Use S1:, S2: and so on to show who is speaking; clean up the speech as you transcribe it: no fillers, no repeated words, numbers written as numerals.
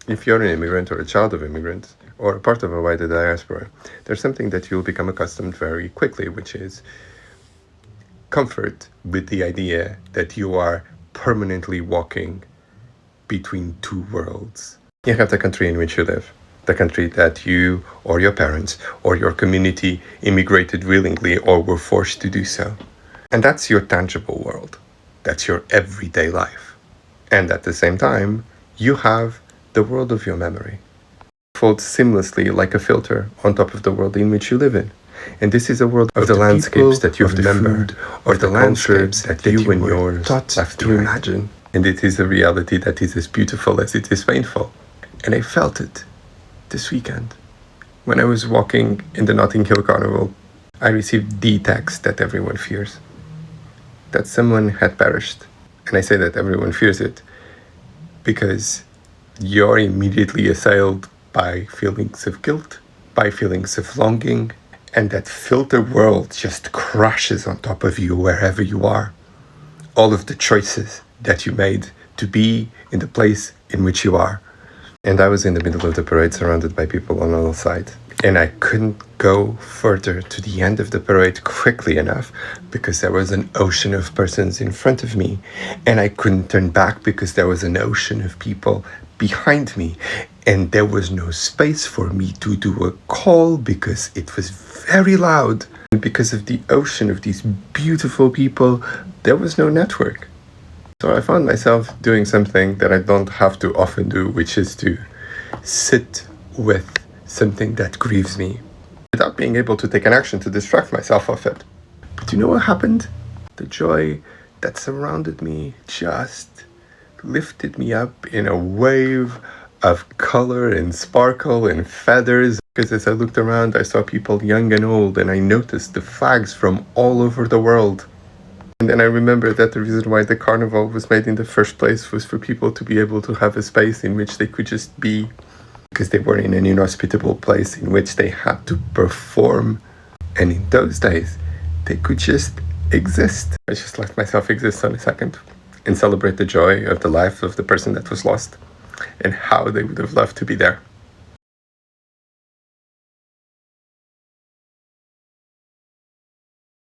S1: if you're an immigrant or a child of immigrants or a part of a wider diaspora, there's something that you'll become accustomed very quickly, which is comfort with the idea that you are permanently walking between two worlds. You have the country in which you live, the country that you or your parents or your community immigrated willingly or were forced to do so. And that's your tangible world. That's your everyday life. And at the same time, you have the world of your memory. It folds seamlessly like a filter on top of the world in which you live in. And this is a world of the landscapes that you remember, or the landscapes that you and yours left to imagine. And it is a reality that is as beautiful as it is painful. And I felt it this weekend. When I was walking in the Notting Hill Carnival, I received the text that everyone fears. That someone had perished. And I say that everyone fears it because you're immediately assailed by feelings of guilt, by feelings of longing, and that filter world just crashes on top of you wherever you are. All of the choices that you made to be in the place in which you are. And I was in the middle of the parade surrounded by people on all sides. And I couldn't go further to the end of the parade quickly enough because there was an ocean of persons in front of me. And I couldn't turn back because there was an ocean of people behind me. And there was no space for me to do a call because it was very loud. And because of the ocean of these beautiful people, there was no network. So I found myself doing something that I don't have to often do, which is to sit with something that grieves me without being able to take an action to distract myself of it. But you know what happened? The joy that surrounded me just lifted me up in a wave of color and sparkle and feathers. Because as I looked around, I saw people young and old, and I noticed the flags from all over the world. And then I remembered that the reason why the carnival was made in the first place was for people to be able to have a space in which they could just be, because they were in an inhospitable place in which they had to perform. And in those days, they could just exist. I just let myself exist on a second and celebrate the joy of the life of the person that was lost and how they would have loved to be there.